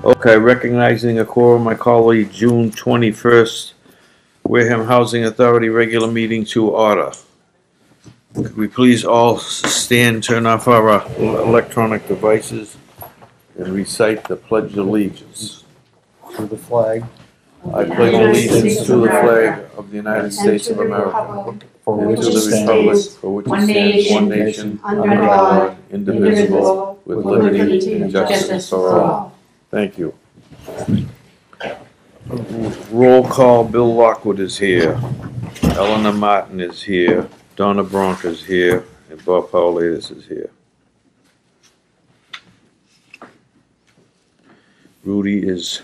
Okay, recognizing a quorum, I call the June 21st Wareham Housing Authority regular meeting to order. Could we please all stand, turn off our electronic devices, and recite the Pledge of Allegiance? To the flag. I pledge allegiance to the flag of the United States of America, For and which to it the republic stands, for which one it stands, one nation, nation, under under God, God, indivisible, with liberty and justice for all. Thank you. Roll call, Bill Lockwood is here. Eleanor Martin is here. Donna Bronk is here. And Bob Paulides is here. Rudy is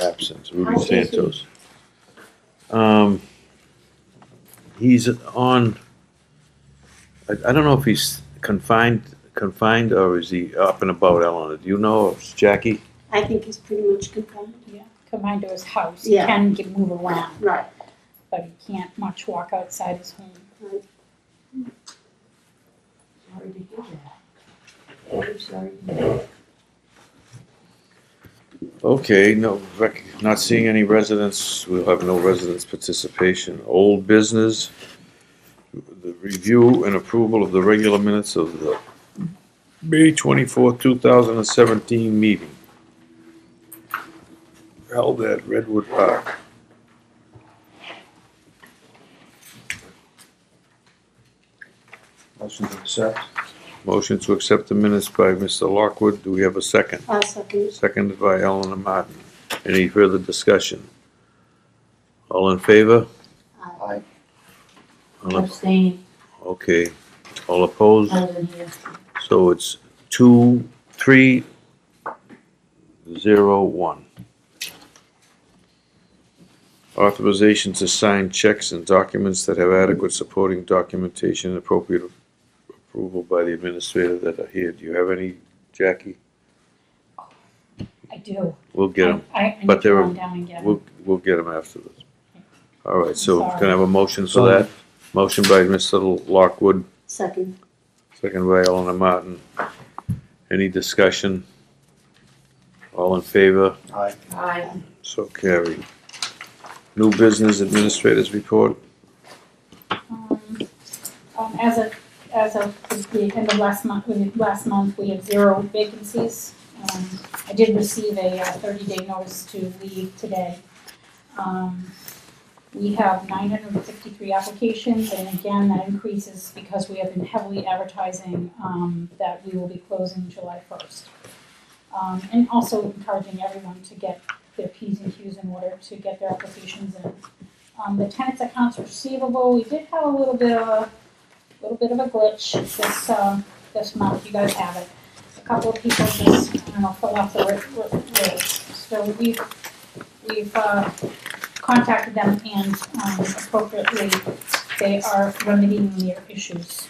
absent. Rudy Santos. He's on, I don't know if he's confined or is he up and about, Eleanor? Do you know, Jackie? I think he's pretty much confined. Yeah, confined to his house. Yeah. He can move around, Right. but he can't much walk outside his home. Sorry to hear that. I'm sorry to hear that. Okay, not seeing any residents, we'll have no residents' participation. Old business, the review and approval of the regular minutes of the May 24th, 2017 meeting held at Redwood Park. Motion to accept. Motion to accept the minutes by Mr. Lockwood. Do we have a second? I'll second. Seconded by Eleanor Martin. Any further discussion? All in favor? Aye. Abstain. Okay. All opposed? I wasn't here. So it's 2-3-0-1. Authorization to sign checks and documents that have adequate supporting documentation and appropriate approval by the administrator that are here. Do you have any, Jackie? I do. We'll get them. I but need to they're- run down and get him. We'll get them after this. All right, so Sorry. can I have a motion for that? Motion by Mr. Lockwood, Second. second by Eleanor Martin. Any discussion? All in favor? Aye. Aye. So carried. New business administrators report. As of the end of last month, we had 0 vacancies. I did receive a 30-day notice to leave today. We have 953 applications, and again, that increases because we have been heavily advertising that we will be closing July 1st. And also encouraging everyone to get their P's and Q's in order to get their applications in. The tenants accounts receivable, we did have a little bit of a glitch this month. You guys have it. A couple of people just, fell off the list. So we've contacted them, and appropriately they are remedying their issues.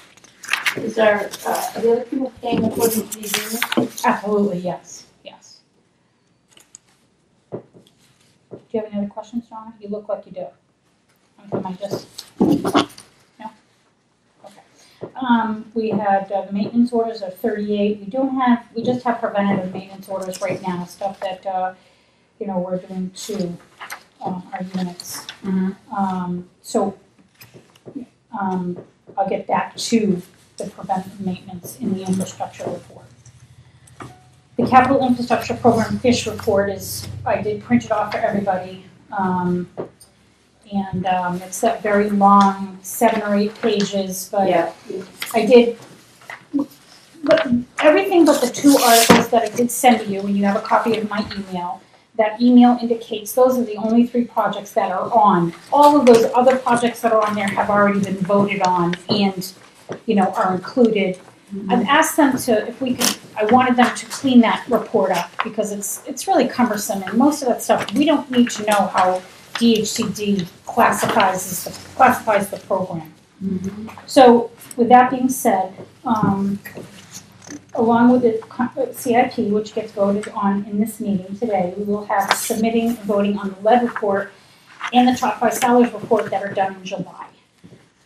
Is there, are the other people paying according to the agreement? Absolutely, yes, yes. Do you have any other questions, Donna? You look like you do. Am I just, no? Okay. We had the maintenance orders of 38. We just have preventative maintenance orders right now, stuff that, we're doing to our units. So I'll get back to the preventive maintenance in the infrastructure report. The capital infrastructure program FISH report I did print it off for everybody. It's that very long 7 or 8 pages, but Yeah. I did, but everything but the 2 articles that I did send to you, and you have a copy of my email. That email indicates those are the only 3 projects that are on. All of those other projects that are on there have already been voted on and, are included. I've asked them I wanted them to clean that report up because it's really cumbersome, and most of that stuff, we don't need to know how DHCD classifies the program. So with that being said, along with the CIP, which gets voted on in this meeting today, we will have submitting and voting on the lead report and the top 5 salaries report that are done in July.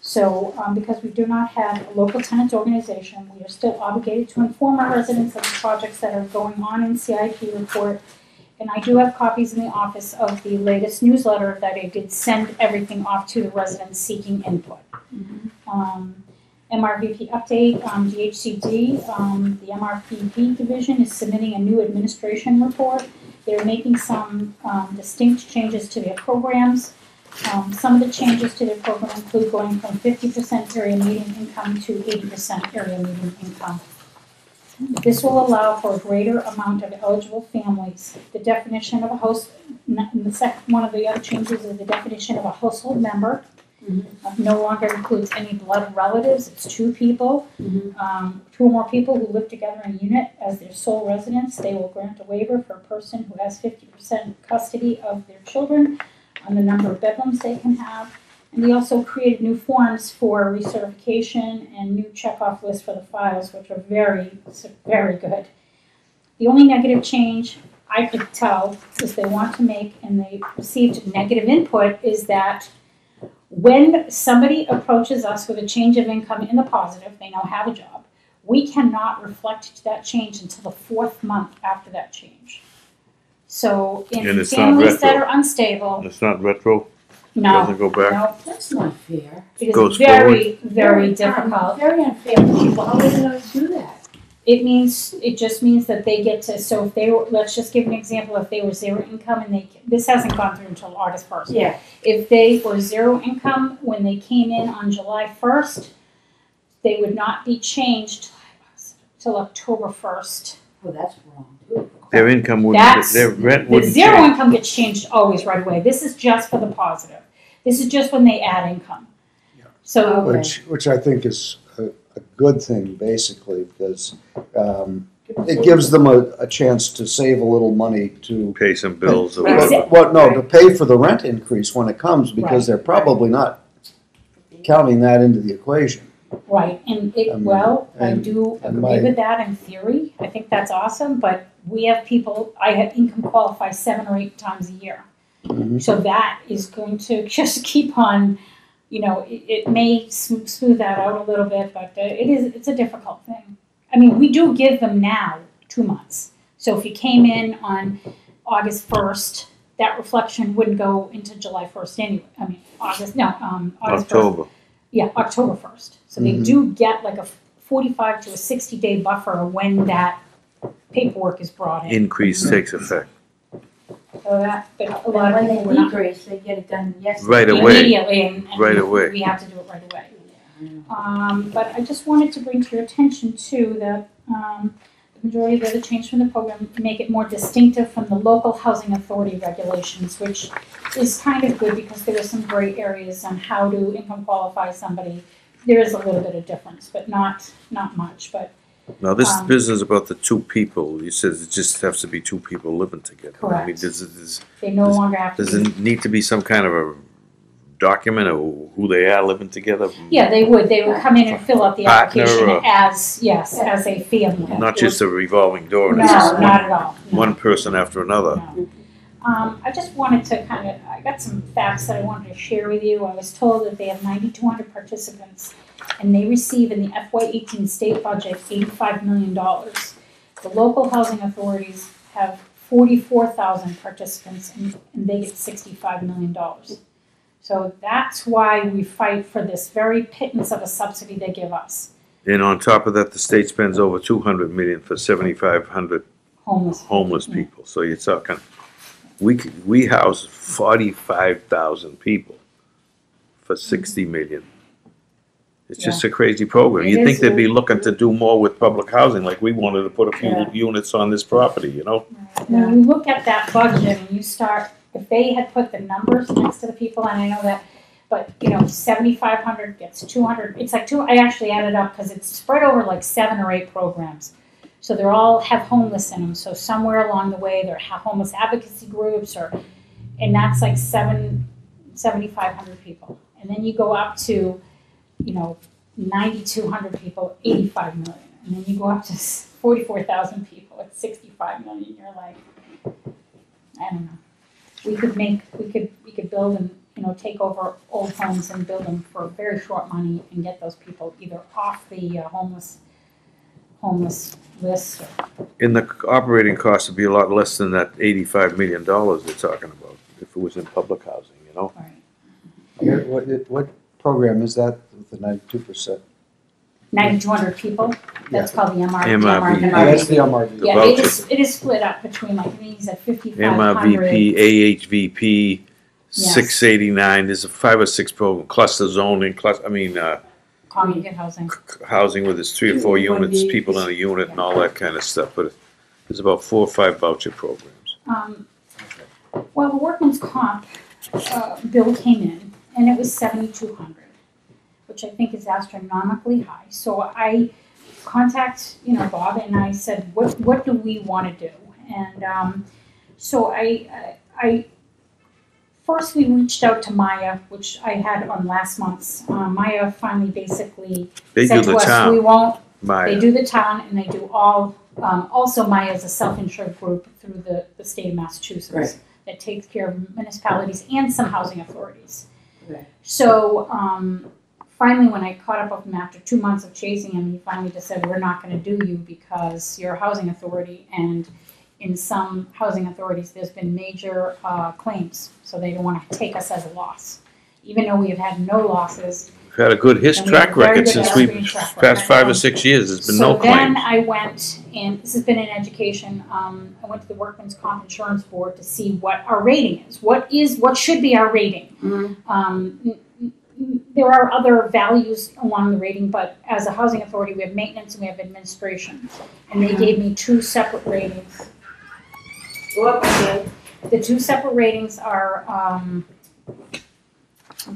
So because we do not have a local tenants organization, we are still obligated to inform our residents of the projects that are going on in CIP report And I do have copies in the office of the latest newsletter that I did send everything off to the residents seeking input. MRVP update, DHCD, the MRPP division is submitting a new administration report. They're making some distinct changes to their programs. Some of the changes to their program include going from 50% area median income to 80% area median income. This will allow for a greater amount of eligible families. The definition of a host, one of the other changes is the definition of a household member. No longer includes any blood relatives, it's two people. Two or more people who live together in a unit as their sole residence. They will grant a waiver for a person who has 50% custody of their children on the number of bedrooms they can have. And we also created new forms for recertification and new checkoff lists for the files, which are very, very good. The only negative change I could tell is they want to make, and they received negative input, is that when somebody approaches us with a change of income in the positive, they now have a job, we cannot reflect that change until the 4th month after that change. So in And it's not families that retro. are unstable, It's not retro, no, doesn't go back. no, That's not fair. it Goes is very, very difficult. Very unfair for people. How are they gonna do that? It just means that they get to, so if they were, let's just give an example, if they were zero income and this hasn't gone through until August 1st. Yeah. If they were zero income when they came in on July 1st, they would not be changed till October 1st. Well, that's wrong too. Their income wouldn't, That's- their rent The wouldn't zero change. income gets changed always right away. This is just for the positive. This is just when they add income. Yeah. So, Which I think is a good thing, basically, because it gives them a chance to save a little money to. Pay some bills or Right. whatever. Well, no, to pay for the rent increase when it comes, because they're probably not counting that into the equation. right, and I and- do and agree with that in theory. I think that's awesome, but we have people, I have income qualify 7 or 8 times a year. Mhm. So that is going to just keep on, it may smooth that out a little bit, but it's a difficult thing. I mean, we do give them now 2 months. So if you came in on August 1st, that reflection wouldn't go into July 1st anyway. I mean, August 1st. October. Yeah, October 1st. So they do get like a 45 to a 60-day buffer when that paperwork is brought in. Increase takes effect. So that, but a But lot of when people they were not decrease, they get it done yesterday. Right away. immediately, and Right away. we have to do it right away. But I just wanted to bring to your attention too that the majority of the other change from the program make it more distinctive from the local housing authority regulations, which is kind of good because there are some gray areas on how to income qualify somebody. There is a little bit of difference, but not much, but Now, this Um, business about the 2 people, you said it just has to be 2 people living together. I mean, Correct. does they no longer have to does be. it need to be some kind of a document of who they are living together? Yeah, they would come in and fill out the Partner application or- as a family. Not just a revolving door, and No, it's just not at all. No. one person after another. No. I just wanted to I got some facts that I wanted to share with you. I was told that they have 9,200 participants, and they receive in the FY18 state budget $85 million. The local housing authorities have 44,000 participants, and they get $65 million. So that's why we fight for this very pittance of a subsidy they give us. And on top of that, the state spends over 200 million for 7,500 homeless Yeah. people. So you're talking, we house 45,000 people for 60 million. It's just a crazy program. It You'd think is. they'd be looking to do more with public housing, like we wanted to put a few Yeah. units on this property, you know? When you look at that budget and you start, if they had put the numbers next to the people, and I know that, but 7,500 gets 200, it's like I actually added up because it's spread over like 7 or 8 programs. So they're all have homeless in them, so somewhere along the way there are homeless advocacy groups and that's like 7,500 people. And then you go up to, 9,200 people, 85 million. And then you go up to 44,000 people at 65 million. You're like, I don't know. We could build and, take over old homes and build them for very short money and get those people either off the homeless lists. And the operating cost would be a lot less than that $85 million they're talking about, if it was in public housing, you know? What program is that with the 92%? 9,200 people, that's called the MRV. MRV. That's the MRV. The Yeah, voucher. it is split up between, like, I think he's at 5,500. MRVP, AHVP, Yes. 689, there's a 5 or 6 program, cluster zoning, Congregate housing. housing where there's 3 or 4 units, people in a unit and all that kind of stuff, but there's about 4 or 5 voucher programs. Well, the workman's comp bill came in, and it was 7,200, which I think is astronomically high. So I contact, Bob, and I said, what do we want to do? And so I first we reached out to Maya, which I had on last month's. Maya finally basically They said do to the us, town, we won't. Maya. They do the town, and they do all. Also, Maya is a self-insured group through the state of Massachusetts. Right. That takes care of municipalities and some housing authorities. Right. So finally, when I caught up with him after 2 months of chasing him, he finally just said, we're not going to do you because you're a housing authority, and in some housing authorities there's been major claims, so they don't want to take us as a loss. Even though we have had no losses. We've had a good And we have track a very record good since history we and track past record. 5 or 6 years, there's been So no then claims. I went, and this has been in education, I went to the Workman's Comp Insurance Board to see what our rating is. What should be our rating? There are other values along the rating, but as a housing authority, we have maintenance and we have administration. And they gave me 2 separate ratings. The 2 separate ratings are, I'm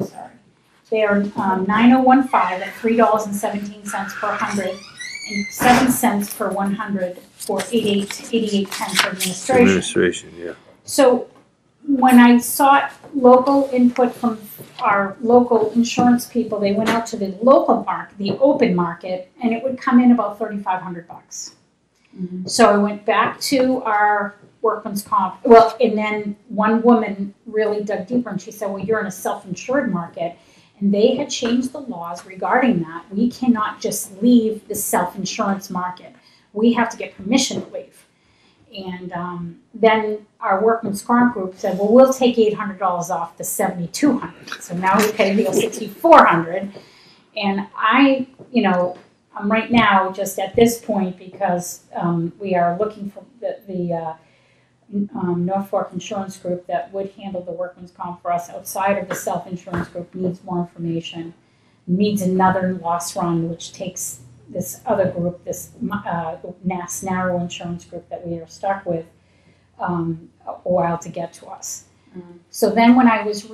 sorry, they are 9015 at $3.17 per 100 and 7 cents per 100 for 88 cents for administration. Administration, yeah. So when I sought local input from our local insurance people, they went out to the local market, the open market, and it would come in about $3,500. So I went back to our workman's comp. Well, and then one woman really dug deeper, and she said, well, you're in a self-insured market. And they had changed the laws regarding that. We cannot just leave the self-insurance market. We have to get permission to leave. And then our workman's comp group said, well, we'll take $800 off the $7,200. So now we pay the $6,400. And I'm right now just at this point because we are looking for the Norfolk Insurance Group that would handle the workman's comp for us outside of the self-insurance group needs more information, needs another loss run, which takes this other group, this Mass Narrow Insurance Group that we are stuck with, a while to get to us. So then when I was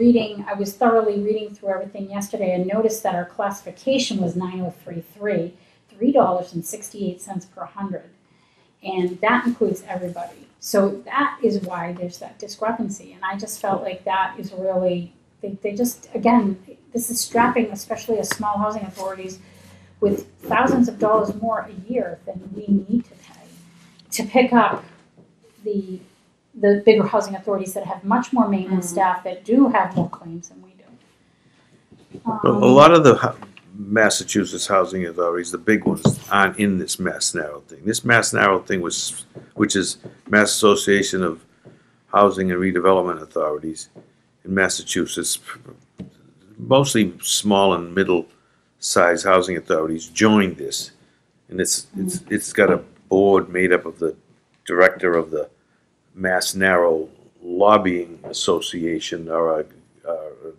thoroughly reading through everything yesterday, I noticed that our classification was 9033, $3.68 per 100. And that includes everybody. So that is why there's that discrepancy. And I just felt like that is really, they just, again, this is strapping, especially as small housing authorities, with thousands of dollars more a year than we need to pay to pick up the bigger housing authorities that have much more maintenance staff that do have more claims than we do. Well, a lot of the Massachusetts housing authorities, the big ones, aren't in this Mass Narrow thing. This Mass Narrow thing which is Mass Association of Housing and Redevelopment Authorities in Massachusetts, mostly small and middle-sized housing authorities joined this, and it's got a board made up of the director of the Mass Narrow Lobbying Association, or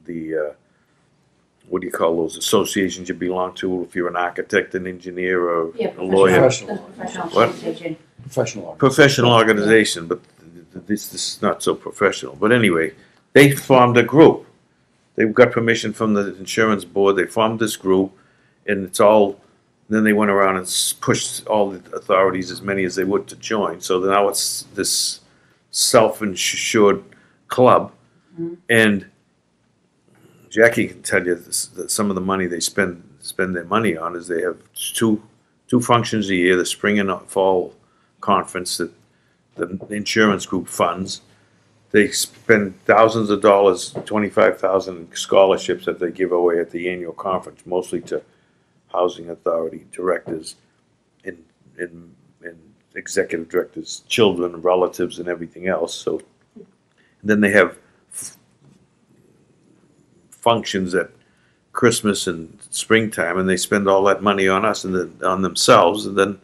the what do you call those associations you belong to if you're an architect, an engineer, or a lawyer? Professional What? organization. Professional organization, but this is not so professional. But anyway, they formed a group. They got permission from the insurance board. They formed this group, and then they went around and pushed all the authorities, as many as they would, to join. So now it's this self-insured club, and Jackie can tell you that some of the money they spend their money on is they have two functions a year: the spring and fall conference that the insurance group funds. They spend thousands of dollars, 25,000 scholarships that they give away at the annual conference, mostly to housing authority directors and and executive directors, children, relatives, and everything else. So then they have functions at Christmas and springtime, and they spend all that money on us and then on themselves, and then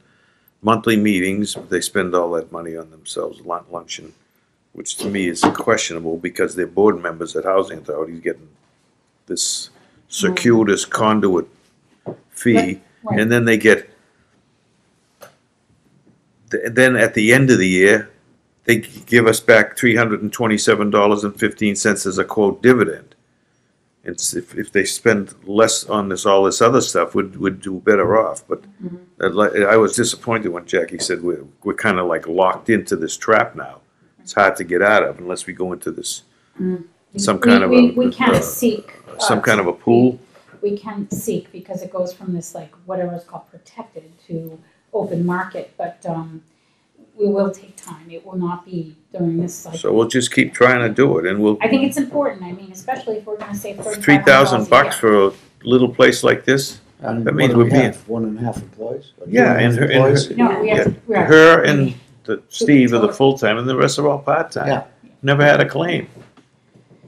monthly meetings, they spend all that money on themselves, luncheon, which to me is questionable because they're board members at housing authorities getting this circuitous conduit fee, Right. and then they get, then at the end of the year, they give us back $327.15 as a quote dividend. It's if they spend less on all this other stuff, we'd do better off. But I was disappointed when Jackie said we're kind of like locked into this trap now. It's hard to get out of unless we go into this some kind of we can seek some kind of a pool. We can seek because it goes from this like whatever is called protected to open market, but we will take time. It will not be during this cycle. So we'll just keep trying to do it, and we'll. I think it's important. I mean, especially if we're going to save $3,000 for a little place like this. And That means what do we're we being. have, 1.5 employees? Or Yeah, 2.5 and her- employees? No, we have Her and Steve are the full time, and the rest are all part time. Yeah. Never had a claim.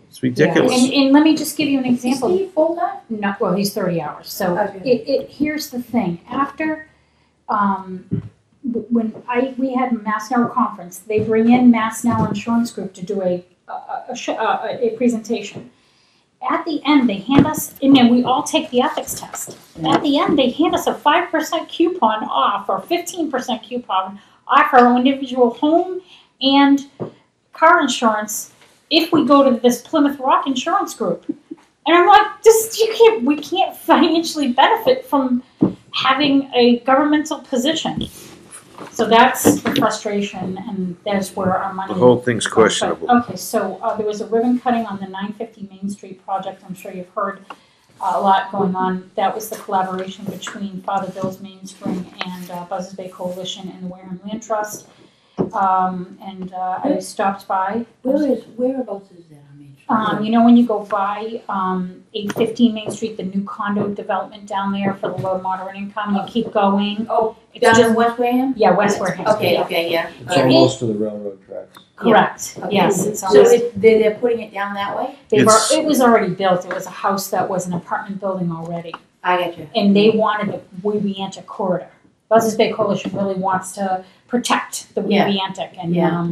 It's ridiculous. And let me just give you an example. Steve full-time? No, well, he's 30 hours. So Okay. here's the thing. After when we had Mass Now conference, they bring in Mass Now Insurance Group to do a presentation. At the end, they hand us, and then we all take the ethics test. At the end, they hand us a 5% coupon off or 15% coupon off our individual home and car insurance if we go to this Plymouth Rock Insurance Group. And I'm like, we can't financially benefit from having a governmental position. So that's the frustration, and that's where our money. The whole thing's questionable. Okay, so there was a ribbon cutting on the 950 Main Street project. I'm sure you've heard a lot going on. That was the collaboration between Father Bill's Mainspring and Buzzards Bay Coalition and the Wareham Land Trust. I stopped by. Whereabouts is that? You know when you go by 815 Main Street, the new condo development down there for the low moderate income, you keep going. Oh, It's down just- in West Wareham? Yeah, West Wareham. Okay, Yeah. okay, yeah. It's almost to the railroad tracks. Correct, Okay. yes. It's So almost, they're putting it down that way? It's- it was already built. It was a house that was an apartment building already. I got you. And they wanted the Weebiantic corridor. Buzzards Bay Coalition really wants to protect the Yeah. Weebiantic. And Yeah.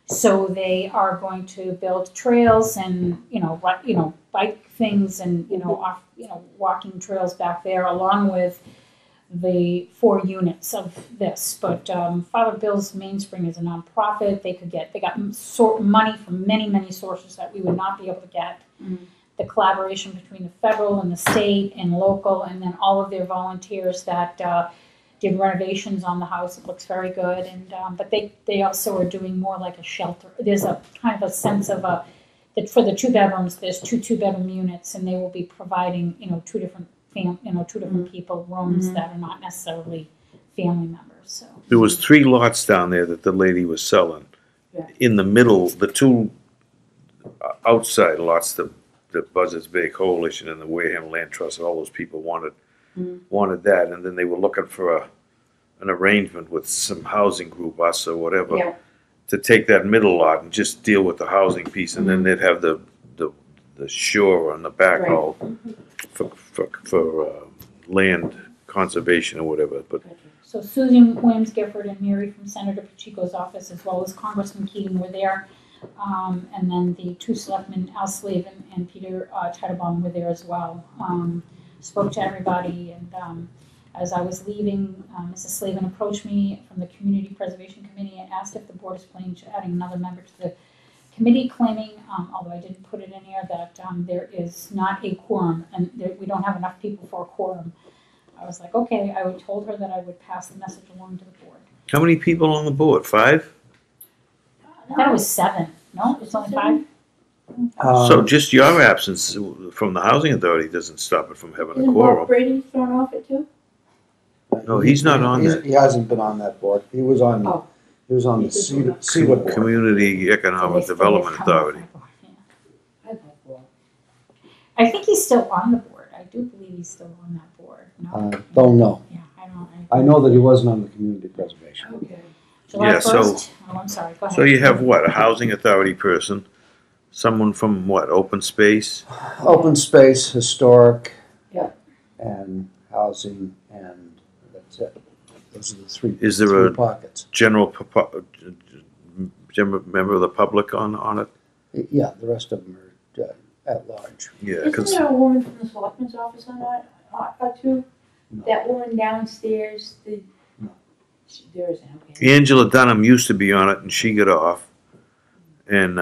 so they are going to build trails and, bike things and, walking trails back there along with the 4 units of this. But Father Bill's Mainspring is a nonprofit. They got money from many, many sources that we would not be able to get. Mm-hmm. The collaboration between the federal and the state and local, and then all of their volunteers that did renovations on the house. It looks very good. And but they also are doing more like a shelter. There's a kind of a sense of that for the 2 bedrooms, there's 2 2-bedroom units, and they will be providing 2 different people rooms that are not necessarily family members. So There was 3 lots down there that the lady was selling. Yeah. In the middle, the 2 outside lots, the Buzzards Bay Coalition and the Wareham Land Trust, all those people wanted that, and then they were looking for an arrangement with some housing group, us or whatever, Yeah. to take that middle lot and just deal with the housing piece, and then they'd have the shore on the back Right. all for land conservation or whatever. But So Susan Williams Gifford and Mary from Senator Pacheco's office, as well as Congressman Keating, were there. And then the 2 selectmen, Al Slavin and Peter Titlebaum, were there as well. Spoke to everybody, and as I was leaving, Mrs. Slavin approached me from the Community Preservation Committee and asked if the board is planning to adding another member to the committee, claiming, although I didn't put it in here, that there is not a quorum, and we don't have enough people for a quorum. I was like, okay, I told her that I would pass the message along to the board. how many people on the board? 5? I thought it was 7. No, it's only 5? So just your absence from the housing authority doesn't stop it from having a Isn't Bob quorum. Brady thrown off it too? No, he's not on that. He hasn't been on that board. He was on Oh. the CETA board. Community Economic Development Authority. I vote for I think he's still on the board. I do believe he's still on that board. No? Don't know. Yeah, I don't. I know that he wasn't on the community preservation. Okay. July Yeah, so- 1st? Oh, I'm sorry, go ahead. So you have what, a housing authority person, someone from what, open space? Open space, historic. Yeah. And housing, and that's it. Those are the three. Is there three a- pockets? General member of the public on it? Yeah, the rest of them are at large. Yeah, Isn't because there a woman from the selectman's office on that, or two? No. That woman downstairs, No. there isn't, okay. Angela Dunham used to be on it and she got off. And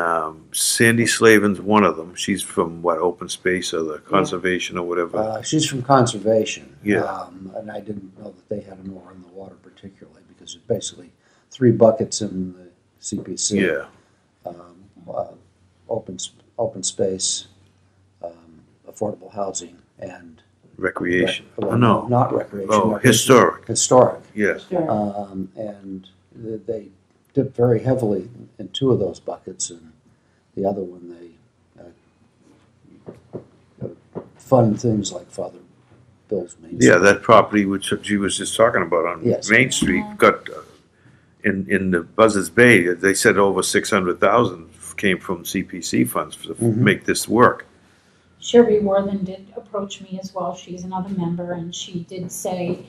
Sandy Slavin's one of them. She's from what, open space or the conservation or whatever. She's from conservation. Yeah. And I didn't know that they had an oar in the water particularly, because it's basically 3 buckets in the CPC. Yeah, Open space, affordable housing, and. recreation. Well, Oh, no. Not recreation. Oh, recreation. historic. Historic. Yes. Sure. And they dip very heavily in 2 of those buckets, and the other one they fund things like Father Bill's Main Yeah, Street. that property which she was just talking about on Yes. Main Street got, in the Buzzards Bay, they said over 600,000 came from CPC funds to Mhm. make this work. Sherry Worthen did approach me as well. She's another member, and she did say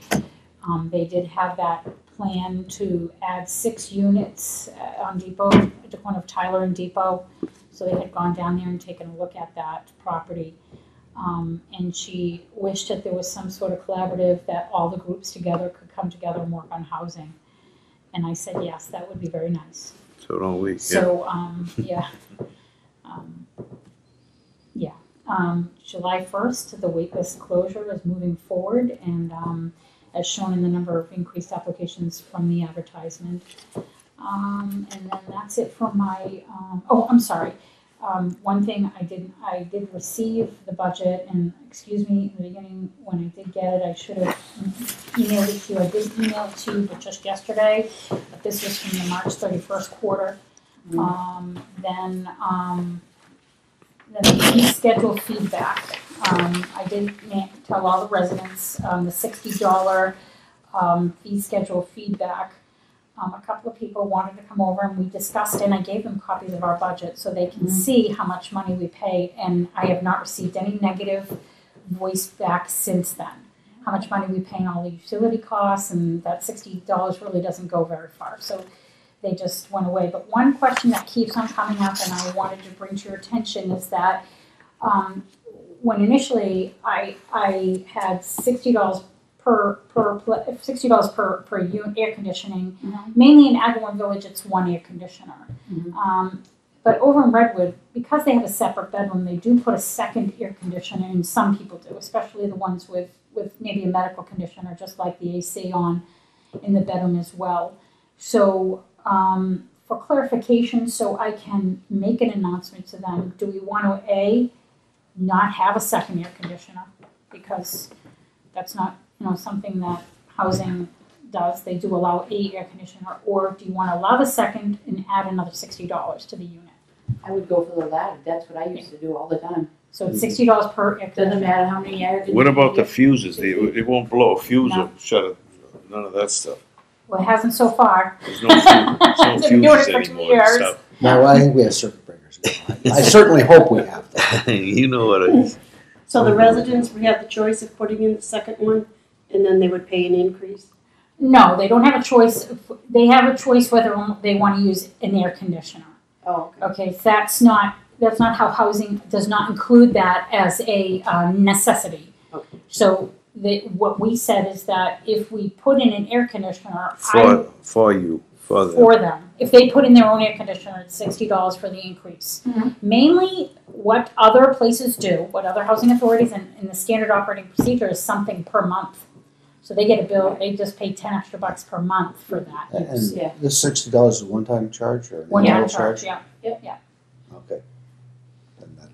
they did have that plan to add 6 units on Depot, at the corner of Tyler and Depot. So they had gone down there and taken a look at that property. And she wished that there was some sort of collaborative that all the groups together could come together and work on housing. And I said, yes, that would be very nice. So don't we? Yeah. So, July 1st, the waitlist closure is moving forward, and as shown in the number of increased applications from the advertisement. And then that's it for my, I'm sorry. One thing I did receive the budget, and excuse me, in the beginning, when I did get it, I should have emailed it to you. I did email it to you, but just yesterday, but this was from the March 31st quarter. Then the fee schedule feedback. I did tell all the residents, the $60 fee schedule feedback. A couple of people wanted to come over and we discussed, and I gave them copies of our budget so they can see how much money we pay, and I have not received any negative voice back since then. How much money we pay on all the utility costs, and that $60 really doesn't go very far. So they just went away. But one question that keeps on coming up, and I wanted to bring to your attention, is that when initially I had $60 per unit air conditioning, mainly in Agawam Village, it's 1 air conditioner. But over in Redwood, because they have a separate bedroom, they do put a second air conditioner, and some people do, especially the ones with maybe a medical condition or just like the AC on in the bedroom as well. So for clarification, so I can make an announcement to them, do we want to A, not have a second air conditioner? Because that's not, something that housing does. They do allow a air conditioner, or do you want to allow the second and add another $60 to the unit? I would go for the latter, that's what I used to do all the time. So it's $60 per air conditioner. Doesn't matter how many air What about the conditioners fuses? It won't blow a fuse No. or shut it, none of that stuff. Well, it hasn't so far. There's no, there's They've been no doing fuses it for 2 anymore and years. stuff. No, I think we have circuit breakers now. I certainly hope we have that. You know what it is. So the residents would have the choice of putting in the second one, and then they would pay an increase? No, they don't have a choice. They have a choice whether they want to use an air conditioner. Oh, okay. Okay, so that's not how housing does not include that as a necessity. Okay. So what we said is that if we put in an air conditioner, For them. for them, if they put in their own air conditioner, it's $60 for the increase. Mainly, what other places do, what other housing authorities in the standard operating procedure is something per month. So they get a bill, they just pay 10 extra bucks per month for that use. And Yeah. this $60 is a one-time charge or an One annual time charge, yeah. Okay. And that-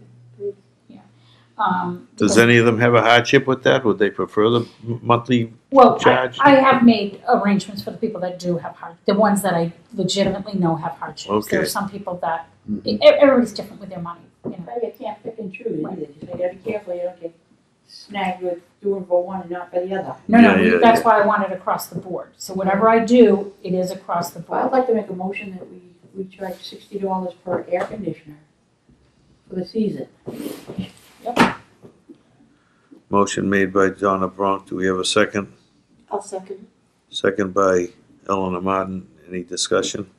Does any of them have a hardship with that? Would they prefer the monthly Well, charge? I have made arrangements for the people that do have the ones that I legitimately know have hardships. There are Okay. some people that, Mhm. everybody's different with their money, But you can't pick and choose either, you gotta be careful, you don't get snagged with doing for one and not for the other. No, Yeah, that's yeah. why I want it across the board. So whatever I do, it is across the Well, I'd board. like to make a motion that we charge $60 per air conditioner for the season. Motion made by Donna Bronk. Do we have a second? I'll second. Second by Eleanor Martin. Any discussion?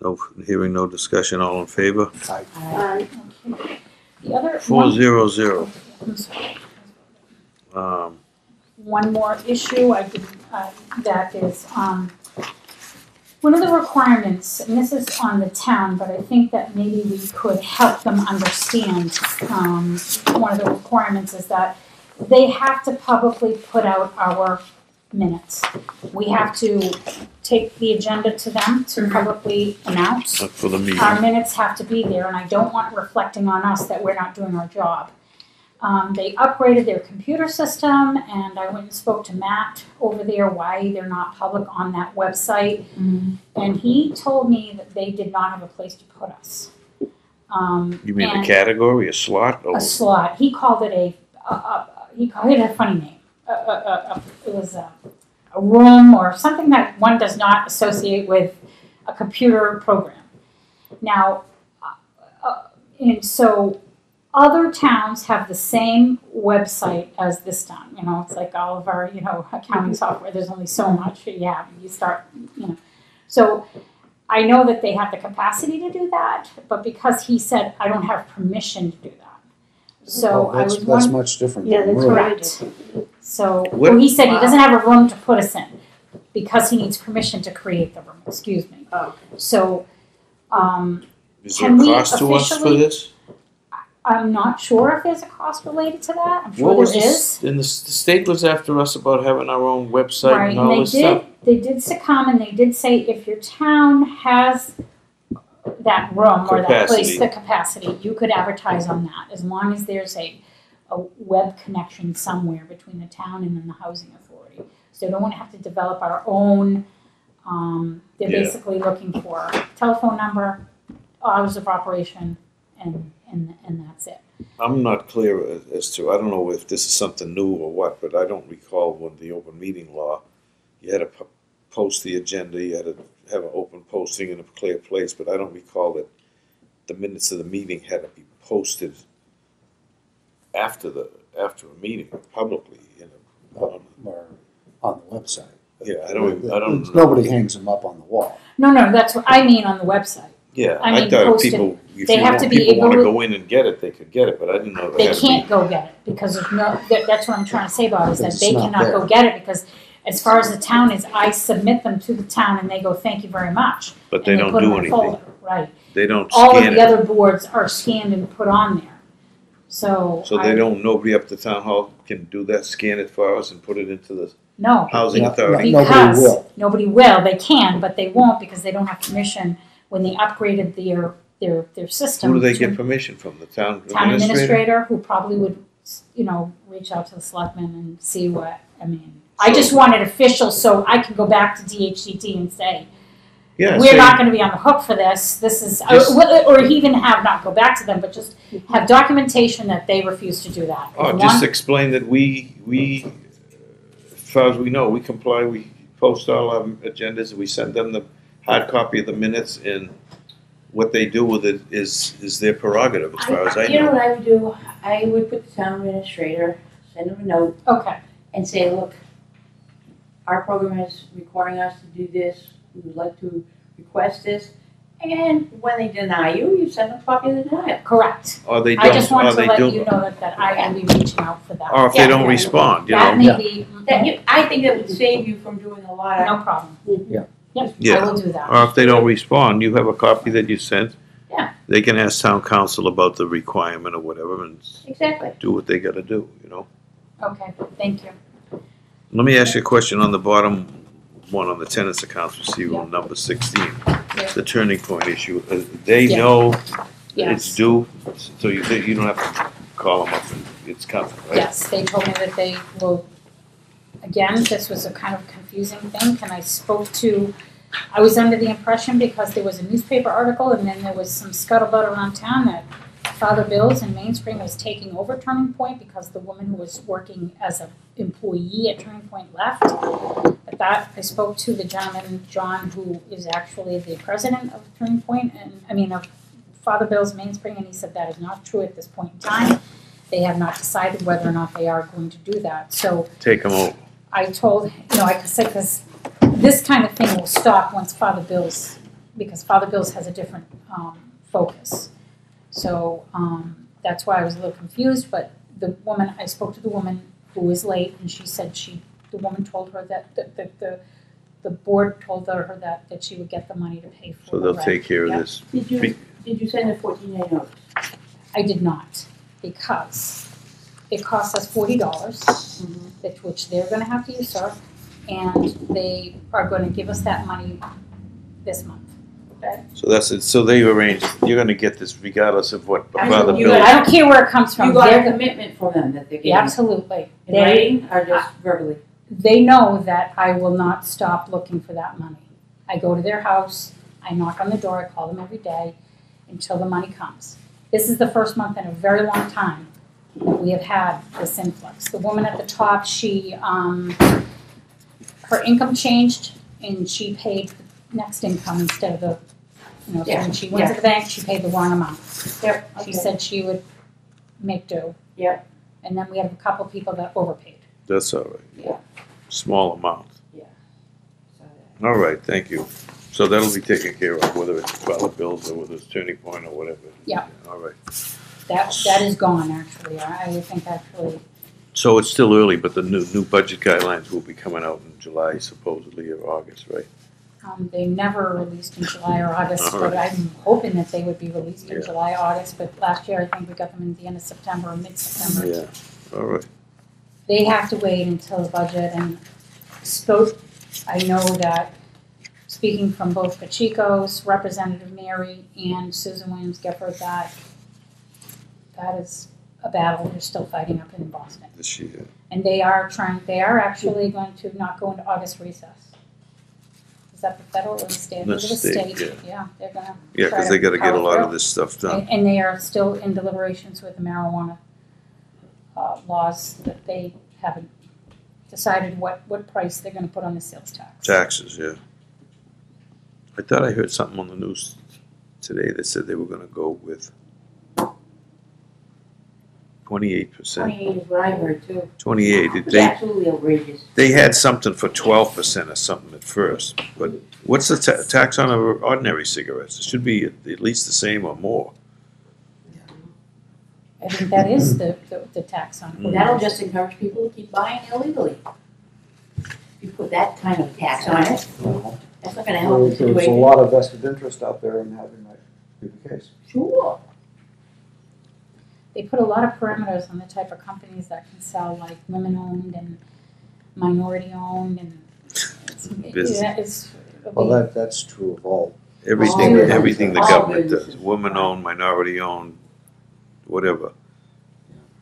No, hearing no discussion. All in favor? Aye. Okay. The other 400. I'm sorry. Um, One more issue I did, that is, one of the requirements, and this is on the town, but I think that maybe we could help them understand. One of the requirements is that they have to publicly put out our minutes. We have to take the agenda to them to publicly announce. for the meeting. Our minutes have to be there, and I don't want it reflecting on us that we're not doing our job. They upgraded their computer system, and I went and spoke to Matt over there why they're not public on that website. And he told me that they did not have a place to put us. You mean a and category, a slot? a slot. He called it he called it a funny name. It was a room or something that one does not associate with a computer program. Now, and so other towns have the same website as this town. You know, it's like all of our, accounting software. There's only so much you start, So I know that they have the capacity to do that, but because he said I don't have permission to do that. So I was That's wondering. much different Yeah, than that's room. Correct. So, What- well, he said he doesn't have a room to put us in because he needs permission to create the room, excuse me. Oh. So, Is there Can a we cost to us for officially- this? I'm not sure if there's a cost related to that. I'm What sure was there this? is. And the state was after us about having our own website Right, and and all they this stuff. did succumb and they did say if your town has that room or that place, Capacity. the capacity, you could advertise on that as long as there's a web connection somewhere between the town and then the housing authority. So they don't want to have to develop our own, they're Yeah. basically looking for telephone number, hours of operation, and that's it. I'm not clear as to, I don't know if this is something new or what, but I don't recall when the open meeting law, you had to post the agenda, you had to have an open posting in a clear place, but I don't recall that the minutes of the meeting had to be posted after a meeting publicly, Or on the website. Yeah, I don't know. Nobody hangs them up on the wall. No, that's what I mean on the website. Yeah, I I mean, thought posted. people, if They have to be people wanna able to- go in and get it, they could get it, but I didn't know They it had to be. can't go get it because of that's what I'm trying to say about it, is that It's they not cannot go there. get it because as far as the town is, I submit them to the town and they go, thank you very much. But they and don't put them do in a anything. folder. Right. They don't All of scan the it. other boards are scanned and put on there. So So they don't, nobody up the town hall can do that, scan it for us and put it into the No. housing No, authority? Nobody Because will. nobody will. They can, but they won't because they don't have permission when they upgraded their system. Who do they to- get permission from? The town Town administrator? administrator who probably would, reach out to the selectmen and see I just want it official so I can go back to DHCD and say, Yeah, we're say- not gonna be on the hook for this, this is, Just- or even not go back to them, but just have documentation that they refuse to do that. Oh, If just one- explain that we, as far as we know, we comply, we post all our agendas, we send them the hard copy of the minutes, and what they do with it is their prerogative, as far as I You know know. what I would do? I would put the town administrator, send him a note Okay, and say, look, our program is requiring us to do this, we would like to request this. And when they deny you, you send them a copy of the denial. correct. Or they I just don't, want or to they let you do, know that I will be reaching out for that. or if they Yeah, don't yeah. respond, you That know? may be, I think that would save you from doing a lot of. no problem. Yeah. Yep, I Yeah. will do that. Or if they don't respond, you have a copy that you sent. Yeah. They can ask town council about the requirement or whatever and Exactly. do what they gotta do, you know? Okay, thank you. Let me ask you a question on the bottom one on the tenants accounts receivable, Yeah. number 16, Yeah. the turning point issue. They Yeah. know it's Yes, due, so you don't have to call them up and it's coming, right? yes, they told me that they will, again, this was a kind of confusing thing, I was under the impression because there was a newspaper article and then there was some scuttlebutt around town that Father Bill's in Mainspring was taking over Turning Point because the woman who was working as an employee at Turning Point left. But that, I spoke to the gentleman, John, who is actually the president of Turning Point, of Father Bill's Mainspring, and he said that is not true at this point in time. They have not decided whether or not they are going to do that. So Take them over. I told, like I said, because this kind of thing will stop once because Father Bill's has a different focus. So that's why I was a little confused, but I spoke to the woman who was late, and she said the woman told her that the board told her that she would get the money to pay for So the they'll rent. take care of Yeah. this. Did you send a 14-day notice? I did not, because it cost us $40, which they're gonna have to usurp, and they are gonna give us that money this month. Okay? So that's it. So they arrange it. You're gonna get this regardless of what I Father know you Bill. got- I don't care where it comes from. You got They're a the- commitment from them that they're Yeah, getting absolutely. in writing or just verbally? They know that I will not stop looking for that money. I go to their house, I knock on the door, I call them every day until the money comes. This is the first month in a very long time that we have had this influx. The woman at the top, her income changed and she paid the next income instead of the, so Yeah, when she went to the bank, she paid the wrong amount. Yep. She said she would make do. Yep. And then we have a couple people that overpaid. That's all right. Yeah. Small amount. So, All right, thank you. So that'll be taken care of, whether it's Father Bill's or whether it's Turning Point or whatever. Yeah. All right. That is gone, actually. I would think actually, So it's still early, but the new budget guidelines will be coming out in July supposedly or August, right? they never released in July or August, All but right. I'm hoping that they would be released in Yeah. July, August, but last year I think we got them in the end of September or mid-September. Yeah, all right. They have to wait until the budget and I know that, speaking from both Pacheco's, Representative Mary, and Susan Williams Gifford, that is a battle they're still fighting up in Boston. This year. And they are actually going to not go into August recess. Is that the federal or the state? The It was the state, state, yeah, they're gonna. Yeah, try because they gotta get a power lot of through. this stuff done. And they are still in deliberations with the marijuana laws that they haven't decided what price they're gonna put on the sales tax. Taxes, yeah. I thought I heard something on the news today that said they were gonna go with 28%. 28 is what I heard too. 28. It's They absolutely outrageous. They had something for 12% or something at first, but what's the tax on ordinary cigarettes? It should be at least the same or more. I think that is the tax on. Mm. That'll just encourage people to keep buying illegally. If you put that kind of tax on it, that's not gonna help the There's a situation. lot of vested interest out there in having that be the case. Sure. They put a lot of parameters on the type of companies that can sell, like women-owned and minority-owned, and Busy. Well, that's true of all. Everything, All everything the businesses. government All does, businesses. woman-owned, minority-owned, whatever,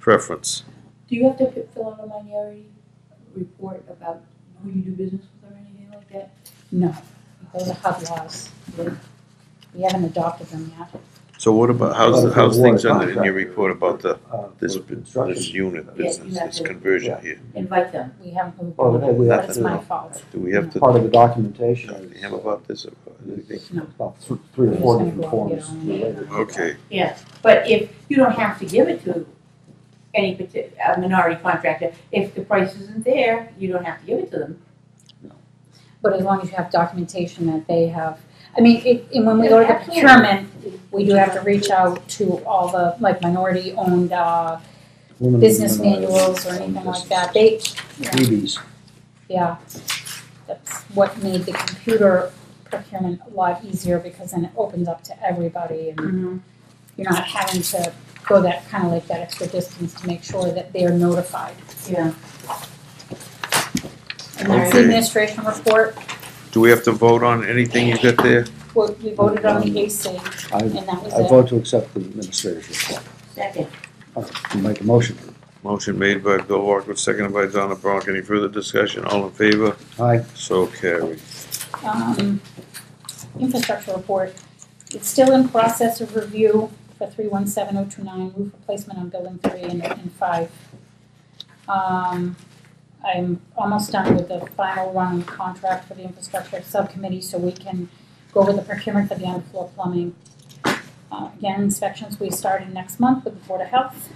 preference. Do you have to fill out a minority report about who you do business with or anything like that? No, those are HUD laws. We haven't adopted them yet. So what about, how's things in your report about this Construction. unit you business, have this to- conversion here? Invite them. We haven't moved Oh, on, hey, we but have it's to- my fault. Do we have to Part of the documentation talk to is him about this or anything? about 3 or We're 4 just different gonna go out and forms get on it. related. Okay, Yeah, but if, you don't have to give it to any a minority contractor. If the price isn't there, you don't have to give it to them. But as long as you have documentation that they have, and when we go to the Absolutely. procurement, we do have to reach out to all the, like, minority-owned, Women- business women- manuals or anything like that. They, Freebies. yeah, that's what made the computer procurement a lot easier, because then it opens up to everybody, and you're not having to go that, kind of like that extra distance to make sure that they are notified. Yeah. And that's the Okay. administration report. do we have to vote on anything you got there? Well, we voted on the AC, I and that was I it. vote to accept the administrator's report. Second. Make a motion. Motion made by Bill Walker, seconded by Donna Bronk. Any further discussion? All in favor? Aye. So carried. Infrastructure report, it's still in process of review for for 317029, roof replacement on building 3 and 5. I'm almost done with the final run on the contract for the infrastructure subcommittee, so we can go over the procurement for the underfloor plumbing. Again, inspections, we started next month with the Board of Health,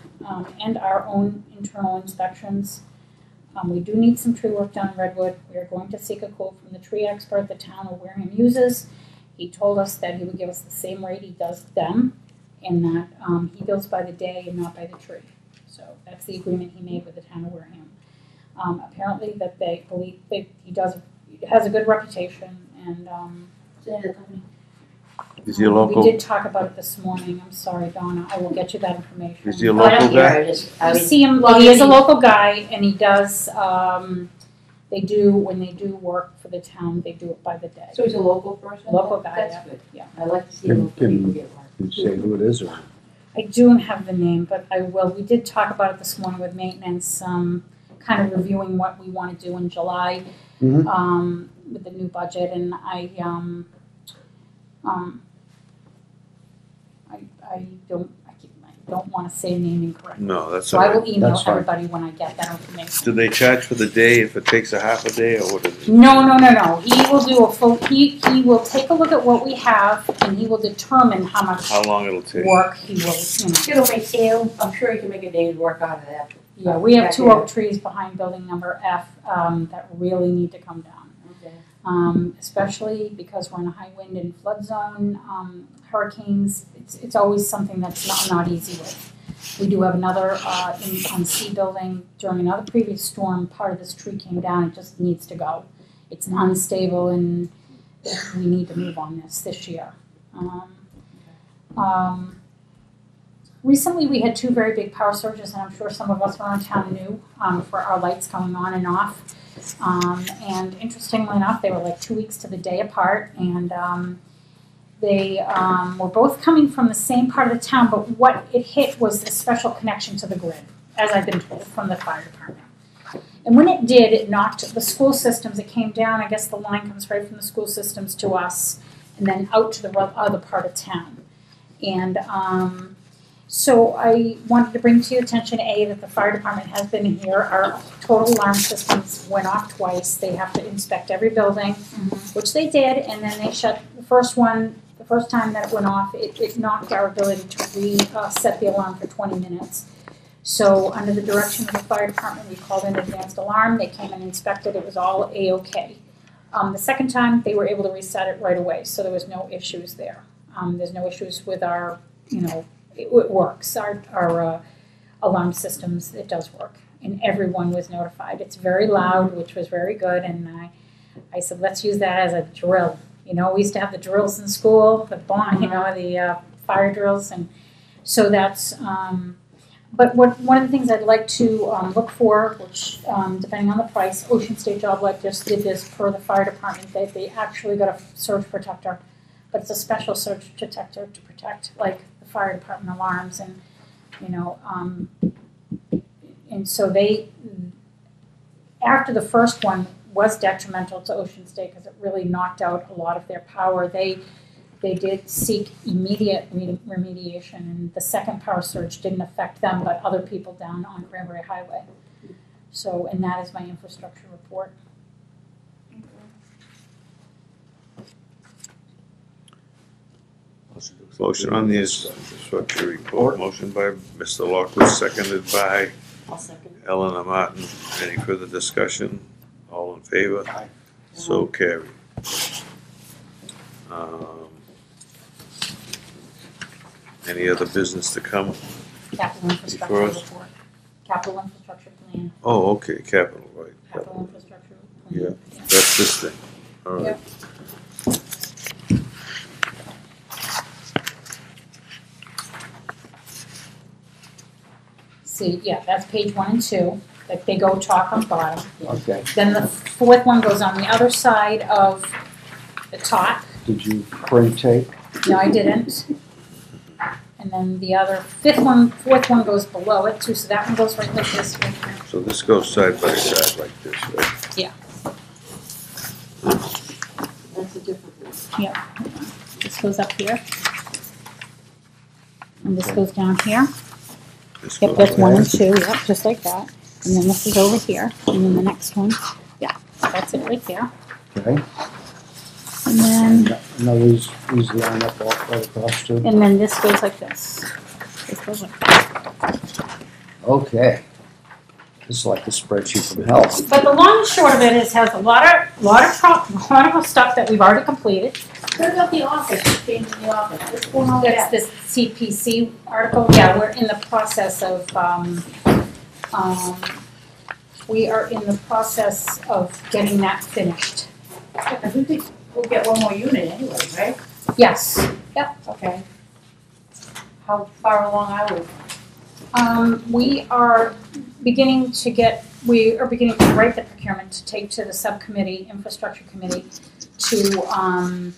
and our own internal inspections. We do need some tree work done in Redwood. We are going to seek a quote from the tree expert the town of Wareham uses. He told us that he would give us the same rate he does them, and that he bills by the day and not by the tree. So that's the agreement he made with the town of Wareham. Apparently that they believe he has a good reputation, and Is he a local? we did talk about it this morning. I'm sorry, Donna. I will get you that information. Is he a local guy? You see him, he is a local guy, and he does, when they do work for the town, they do it by the day. So he's a local person? Local guy, That's yeah. good. Yeah. I like to see Can- local can- people get work. Can you say who it is or? I don't have the name, but I will. We did talk about it this morning with maintenance, kind of reviewing what we want to do in July, Mhm. with the new budget, and I don't want to say name incorrectly. No, that's So all I right. will email That's fine. everybody when I get that information. Do they charge for the day if it takes a half a day, or what is it? No. He will do a full, he will take a look at what we have, and he will determine how much How long it'll take? work he will, It'll make, I'm sure he can make a day's work out of that. Yeah, we have 2 oak trees behind building number F, that really need to come down. Okay. Especially because we're in a high wind and flood zone, hurricanes, it's always something that's not easy with. We do have another, on C building, during another previous storm, part of this tree came down, it just needs to go. It's unstable, and we need to move on this year. Recently, we had 2 very big power surges, and I'm sure some of us around town knew, for our lights coming on and off. And interestingly enough, they were like 2 weeks to the day apart, and they were both coming from the same part of the town, but what it hit was a special connection to the grid, as I've been told from the fire department. And when it did, it knocked the school systems, it came down, I guess the line comes right from the school systems to us, and then out to the other part of town. And so I wanted to bring to your attention, A, that the fire department has been here. Our total alarm systems went off twice. They have to inspect every building, which they did, and then they shut the first one. The first time that it went off, it knocked our ability to reset the alarm for 20 minutes. So under the direction of the fire department, we called in advanced alarm. They came and inspected. It was all A-OK. The second time, they were able to reset it right away, so there was no issues there. There's no issues with our, it works. Our alarm systems, it does work. And everyone was notified. It's very loud, which was very good, and I said, let's use that as a drill. We used to have the drills in school, the fire drills, and so that's, but one of the things I'd like to look for, which depending on the price, Ocean State Job Lot just did this per the fire department. They actually got a surge protector, but it's a special surge protector to protect like the fire department alarms, and and so they, after the first one was detrimental to Ocean State because it really knocked out a lot of their power, they did seek immediate remediation, and the second power surge didn't affect them, but other people down on Cranberry Highway. So, and that is my infrastructure report. Motion on the infrastructure report. Motion by Mr. Lockwood, seconded by I'll second. Eleanor Martin. Any further discussion? All in favor? Aye. So carried. Any other business to come? Capital infrastructure Before us? report. Capital infrastructure plan. Oh, okay, capital, right. Capital infrastructure Yeah, plan. that's this thing. All right. Yep. See, yeah, that's page 1 and 2. Like they go top and bottom. Okay. Then the 4th one goes on the other side of the top. Did you print tape? No, I didn't. And then the other 4th one goes below it too, so that one goes right like this right here. So this goes side by side like this, right? Yeah. That's a different one. Yeah. This goes up here. And this goes down here. This Yep, goes that's like- 1 and 2, yep, just like that. And then this is over here, and then the next one, yeah, that's it right there. Okay. And then, No, these line up all across too. and then this goes like this. This goes like that. Okay. This is like the spreadsheet from hell. But the long and short of it is, has a lot of stuff that we've already completed. What about the office, changing the office, what's going on with That's that? this CPC article, yeah, we're in the process of, we are in the process of getting that finished. I think we'll get one more unit anyway, right? Yes, Okay. How far along are we? we are beginning to write the procurement to take to the subcommittee, infrastructure committee, to,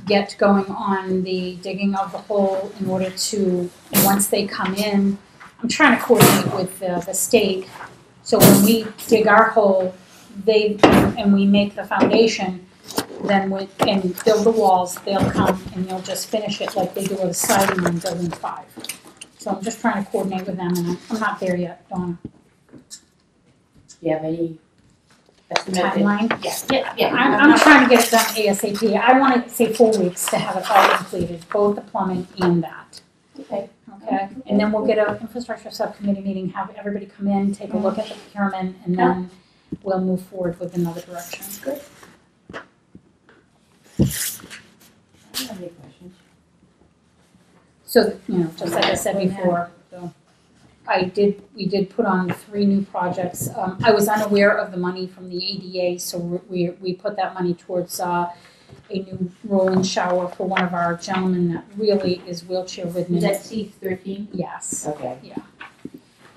get going on the digging of the hole in order to, and once they come in, I'm trying to coordinate with the state. So when we dig our hole, and we make the foundation, then and build the walls, they'll come and they'll just finish it like they do with the siding on building 5. So I'm just trying to coordinate with them, and I'm not there yet, Donna. Do you have any estimate? Timeline? Yeah. I'm trying to get it done ASAP. I want to say 4 weeks to have it all completed, both the plumbing and that. Okay. Okay, and then we'll get an infrastructure subcommittee meeting, have everybody come in, take a look at the procurement, and then we'll move forward with another direction. Good. I don't have any questions. So, just like I said before, so we did put on 3 new projects. I was unaware of the money from the ADA, so we put that money towards a new rolling shower for one of our gentlemen that really is wheelchair ridden. Is that C13? Yes. Okay.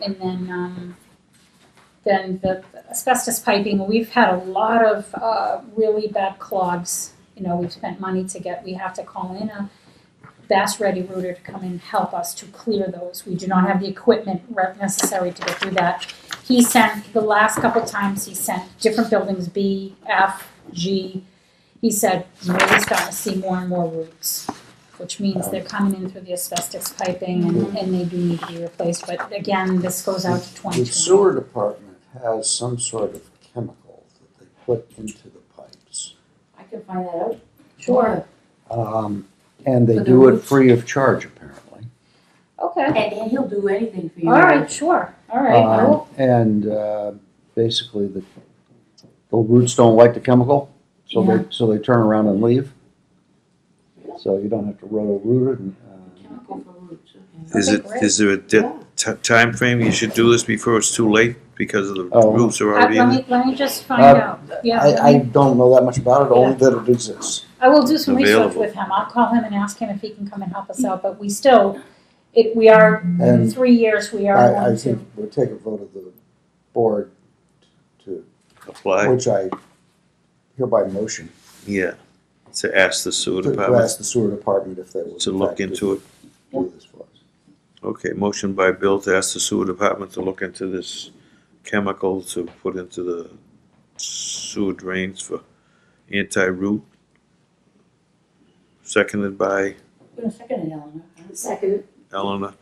And then the asbestos piping, we've had a lot of really bad clogs. We've spent money we have to call in a Bass Ready Rooter to come and help us to clear those. We do not have the equipment necessary to get through that. He sent, the last couple times he sent different buildings, B, F, G. He said, I'm really starting to see more and more roots, which means they're coming in through the asbestos piping and they do need to be replaced. But again, this goes out to The 2020. sewer department has some sort of chemical that they put into the pipes. I can find that out. Sure. And they For the do it roots? free of charge, apparently. Okay. And he'll do anything for you. All right, sure. All right. I will. And basically, the roots don't like the chemical, so they turn around and leave. So you don't have to root it. And, Chemical for roots, okay. Is there a time frame you should do this before it's too late because of the roots are already in it? Let me just find out. Yeah, I don't know that much about it, only that it exists. I will do some research Available. with him. I'll call him and ask him if he can come and help us out. But we still, we are, And 3 years, we are I going to. think we'll take a vote of the board to, Apply, which I hereby motion, yeah, to ask the sewer to department ask the sewer department if they will. to look into it. Do this for us. Okay, motion by Bill to ask the sewer department to look into this chemical to put into the sewer drains for anti-root. Seconded by I'm gonna second it, Eleanor. Second. Eleanor.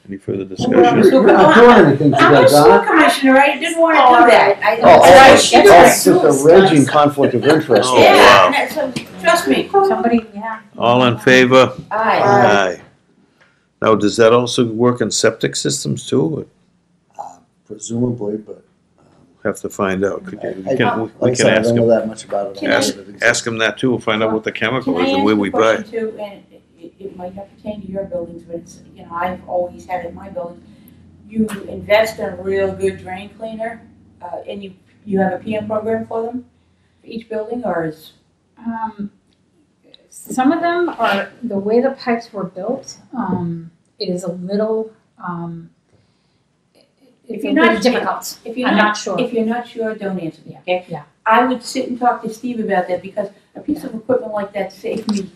Any further You're discussion? not doing anything I'm a today, sewer Donna. commissioner, I didn't wanna do that. It's She does. just a raging conflict of interest. Oh, Yeah, wow. and so, trust me. Somebody, yeah. All in favor? Aye. Aye. Now, does that also work in septic systems too? Presumably, but Have to find out. Could you- I- We can, like we I can said, I ask don't know him, that much about it. Can I I know that it exists. ask him that too, we'll find out what the chemical Can I is and ask where you we a buy it. question too, and it might not pertain to your buildings, but it's, I've always had it in my building. You invest in a real good drain cleaner, and you have a PM program for them, for each building, or is? Some of them are, the way the pipes were built, it is a little, it's a little difficult. If you're I'm not not sure. If you're not sure, don't answer me, okay? Yeah. I would sit and talk to Steve about that, because a piece of equipment like that saved me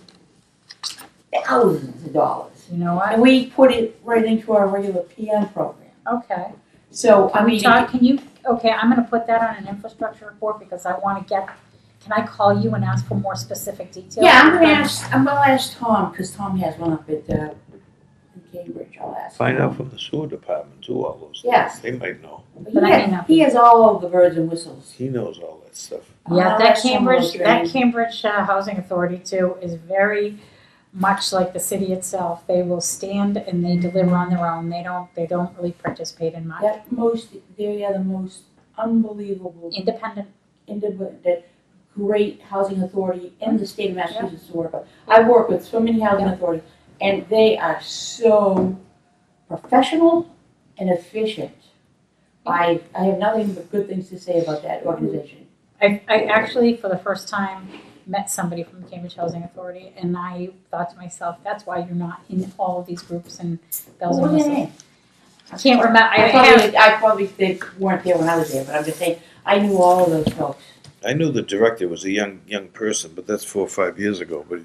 thousands of dollars. You know what? And we put it right into our regular PM program. Okay. So, I mean, Todd, I'm gonna put that on an infrastructure report because I wanna get, can I call you and ask for more specific details? yeah, I'm gonna ask Tom, because Tom has one up at Cambridge, I'll ask. Find him. out from the sewer department too, all those Yeah. things. They might know. But I may not be. He has all of the birds and whistles. He knows all that stuff. Yeah, I'll that ask some of those Cambridge Housing Authority too is very much like the city itself. They will stand and they deliver on their own. They don't really participate in much. They are the most unbelievable, Independent. independent, great housing authority in the state of Massachusetts to work with. I work with so many housing authorities, and they are so professional and efficient. I have nothing but good things to say about that organization. I actually, for the first time, met somebody from the Cambridge Housing Authority, and I thought to myself, that's why you're not in all of these groups and bells and What was their whistles. name? I can't remember. I probably they weren't there when I was there, but I'm just saying, I knew all of those folks. I knew the director was a young person, but that's 4 or 5 years ago. But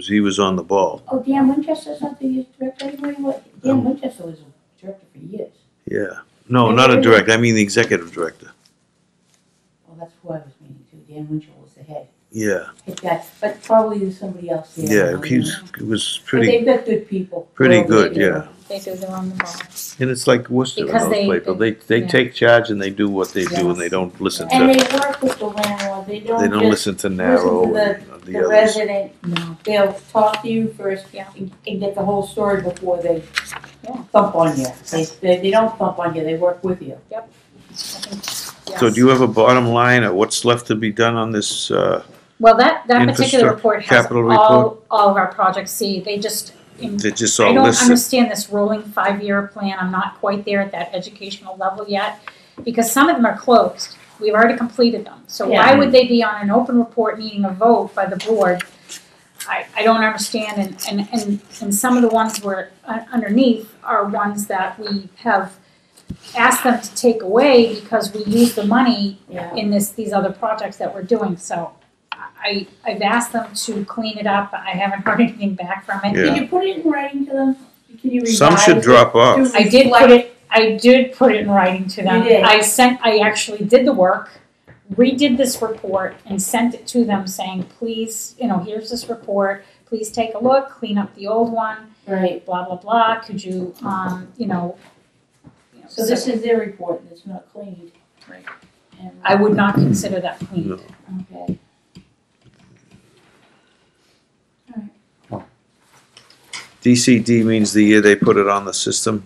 he was on the ball. Oh, Dan Winchester's not the director anymore? Dan Winchester was a director for years. Yeah. No, not a director. I mean the executive director. Well, that's who I was meaning too. Dan Winchell was the head. Yeah. But probably there's somebody else there. Yeah. He was But pretty they've got good people. pretty Wherever good. they do. Yeah. They do their own ball. And it's like Worcester and Because those they- places. They yeah. take charge and they do what they do, and Yes. they don't listen And to they work with the landlord. They don't just listen to Narrow listen and to the the others. resident. No. They'll talk to you first Yeah. and get the whole story before they Yeah. thump on you. They don't thump on you. They work with you. I think, yes. So do you have a bottom line of what's left to be done on this? Well, that particular Infrastructure report has capital all of our projects. See, they just. They just I all don't listed. understand this rolling 5-year plan. I'm not quite there at that educational level yet, because some of them are closed. We've already completed them. So why Yeah. would they be on an open report needing a vote by the board? I don't understand, and some of the ones were underneath are ones that we have asked them to take away because we use the money Yeah. in these other projects that we're doing. So I've asked them to clean it up. I haven't heard anything back from it. Yeah. Can you put it in writing to them? Can you revise Some should it drop off. to I did put it in writing to them. You did? I actually did the work, redid this report and sent it to them saying, please, here's this report, please take a look, clean up the old one, Right. blah, blah, blah, could you, So this is their report that's not cleaned. Right. And, I would not consider that clean. No. okay. DCD means the year they put it on the system.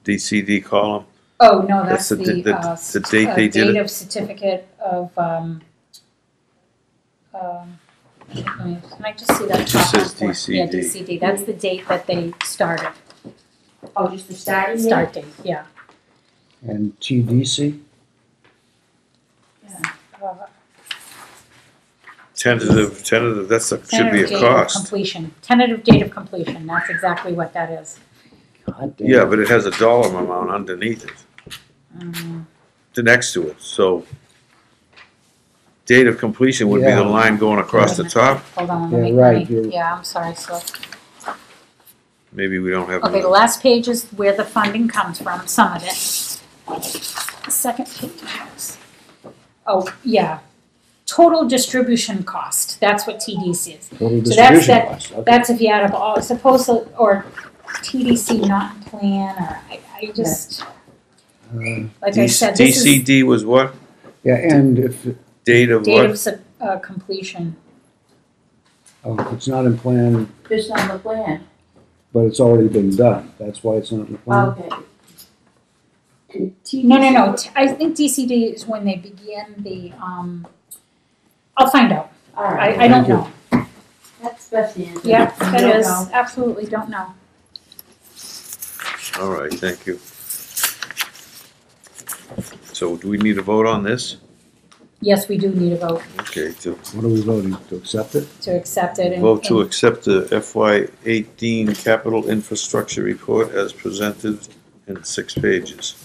DCD column. Oh, no, that's That's the the date they did date it? of certificate of, can I just see that? It just top says one? Yeah, DCD. DCD, that's the date that they started, Oh, just the starting date? start date, yeah. And TDC, Uh, Tentative, that's should be Tentative a date of cost. completion, tentative date of completion, that's exactly what that is. God damn. Yeah, but it has a dollar amount underneath it, next to it, so date of completion would be the Yeah. line going across the top. Hold on, Yeah, let me, right, you're- yeah, I'm sorry, so, Maybe we don't have. okay, the enough. last page is where the funding comes from, some of it. The second page has, oh, yeah, total distribution cost, that's what TDC is. Total So that's distribution cost, okay. That's if you add up all, suppose, or TDC not in plan, or I just, like I said, this is DCD was what? Yeah, and if Date of date what? of completion. it's not in plan, It's on the plan. but it's already been done, that's why it's not in the plan? Okay. No, I think DCD is when they begin the, I'll find out. All right. I don't Thank you. know. That's the answer. Yeah, You that don't is, know. absolutely don't know. All right, thank you. So do we need a vote on this? Yes, we do need a vote Okay, to What are we voting, to accept it? to accept it. and- vote to and- accept the FY18 capital infrastructure report as presented in 6 pages.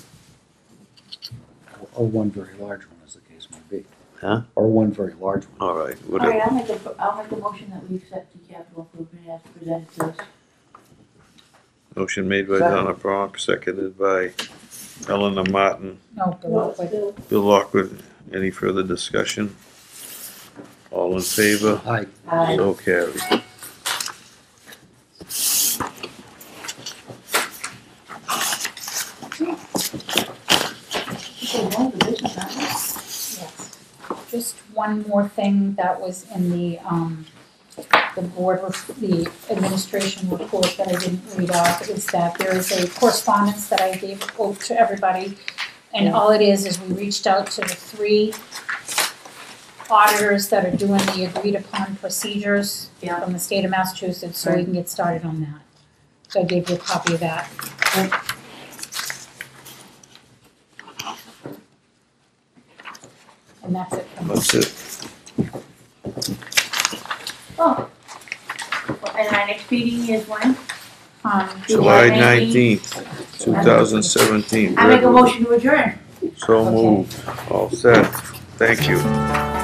Or one very large one, as the case may be. Huh? Or one very large one. All right, All whatever. right, I'll make a motion that we accept the capital improvement as presented to us. Motion made by Second. Donna Bronk, seconded by Eleanor Martin. No, Well, but still, Bill Lockwood, any further discussion? All in favor? Aye. aye. So carried. just one more thing that was in the the administration report that I didn't read off, is that there is a correspondence that I gave out to everybody. And all it is we reached out to the 3 auditors that are doing the agreed upon procedures Yeah. from the state of Massachusetts, so we can get started on that. So I gave you a copy of that. And that's it. from me. That's it. Oh. And our next meeting is when? July 19th, 2017. I make a motion to adjourn. So moved. All set. Thank you.